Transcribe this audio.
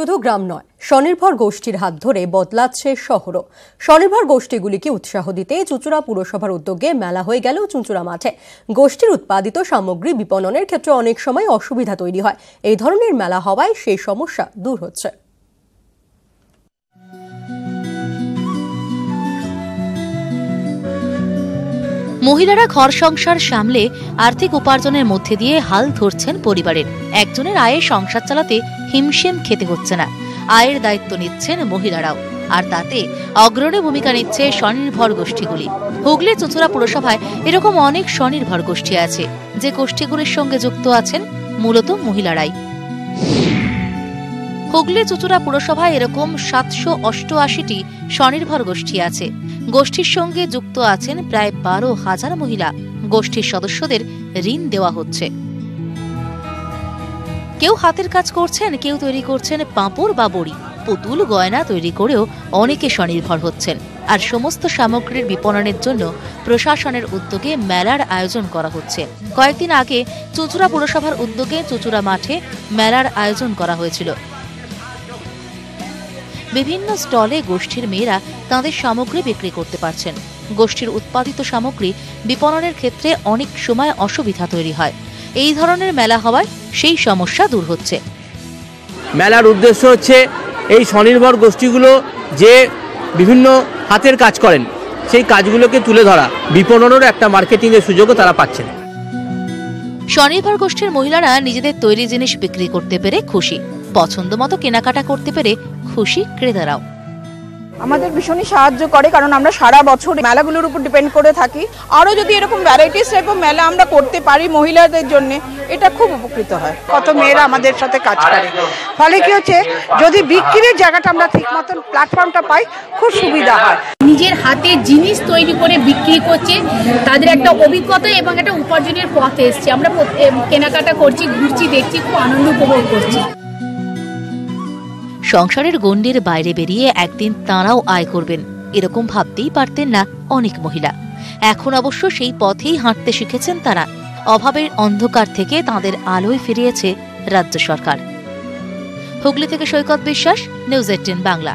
শুধু গ্রাম নয়, স্বনির্ভর গোষ্ঠীর হাত ধরে বদলাচ্ছে শহরও। স্বনির্ভর গোষ্ঠীগুলিকে উৎসাহ দিতে চুঁচুড়া পুরসভার উদ্যোগে মেলা হয়ে গেল চুঁচুড়া মাঠে। গোষ্ঠীর উৎপাদিত সামগ্রী বিপণনের ক্ষেত্রে অনেক সময় অসুবিধা তৈরি হয়। এই ধরনের মেলা হওয়ায় সেই সমস্যা দূর হচ্ছে। মহিলারা ঘর সংসার সামলে আর্থিক উপার্জনের মধ্যে দিয়ে হাল ধরছেন পরিবারের। একজনের আয়ে সংসার চালাতে হিমশিম খেতে হচ্ছে না। আয়ের দায়িত্ব নিচ্ছেন মহিলারাও, আর তাতে অগ্রণী ভূমিকা নিচ্ছে স্বনির্ভর গোষ্ঠীগুলি। হুগলি চুঁচুড়া পুরসভায় এরকম অনেক স্বনির্ভর গোষ্ঠী আছে, যে গোষ্ঠীগুলির সঙ্গে যুক্ত আছেন মূলত মহিলারাই। হুগলি চুঁচুড়া পুরসভায় এরকম 788টি স্বনির্ভর গোষ্ঠী আছে। গোষ্ঠীর সঙ্গে যুক্ত আছেন প্রায় 12,000 মহিলা। গোষ্ঠীর সদস্যদের ঋণ দেওয়া হচ্ছে। কেউ হাতের কাজ করছেন, কেউ তৈরি করছেন পাঁপড় বা বড়ি, পুতুল গয়না তৈরি করেও অনেকে স্বনির্ভর হচ্ছেন। আর সমস্ত সামগ্রীর বিপণনের জন্য প্রশাসনের উদ্যোগে মেলার আয়োজন করা হচ্ছে। কয়েকদিন আগে চুঁচুড়া পুরসভার উদ্যোগে চুঁচুড়া মাঠে মেলার আয়োজন করা হয়েছিল। বিভিন্ন স্টলে গোষ্ঠীর মেয়েরা তাঁদের সামগ্রী বিক্রি করতে পারছেন। গোষ্ঠীর উৎপাদিত সামগ্রী বিপণনের ক্ষেত্রে অনেক সময় অসুবিধা তৈরি হয়। এই ধরনের মেলা হওয়ায় সেই সমস্যা দূর হচ্ছে। মেলার উদ্দেশ্য হচ্ছে এই স্বনির্ভর গোষ্ঠীগুলো যে বিভিন্ন হাতের কাজ করেন, সেই কাজগুলোকে তুলে ধরা, বিপণনের একটা মার্কেটিংয়ের সুযোগও তারা পাচ্ছেন। স্বনির্ভর গোষ্ঠীর মহিলারা নিজেদের তৈরি জিনিস বিক্রি করতে পেরে খুশি, পছন্দ মতো কেনাকাটা করতে পেরে খুশি ক্রেতারাও। আমাদের ভীষণই সাহায্য করে, কারণ আমরা সারা বছর মেলাগুলোর উপর ডিপেন্ড করে থাকি। আরও যদি এরকম ভ্যারাইটিস টাইপের মেলা আমরা করতে পারি মহিলাদের জন্য, এটা খুব উপকৃত হয়। কত মেয়েরা আমাদের সাথে কাজ করে, ফলে কি হচ্ছে, যদি বিক্রির জায়গাটা আমরা ঠিক মতন প্ল্যাটফর্মটা পাই, খুব সুবিধা হয়। নিজের হাতে জিনিস তৈরি করে বিক্রি করছে, তাদের একটা অভিজ্ঞতা এবং একটা উপার্জনের পথ এসছে। আমরা কেনাকাটা করছি, ঘুরছি, দেখছি, খুব আনন্দ উপভোগ করছি। সংসারের গণ্ডির বাইরে বেরিয়ে একদিন তাঁরাও আয় করবেন, এরকম ভাবতেই পারতেন না অনেক মহিলা। এখন অবশ্য সেই পথেই হাঁটতে শিখেছেন তারা। অভাবের অন্ধকার থেকে তাঁদের আলোয় ফিরিয়েছে রাজ্য সরকার। হুগলি থেকে সৈকত বিশ্বাস, নিউজ 18 বাংলা।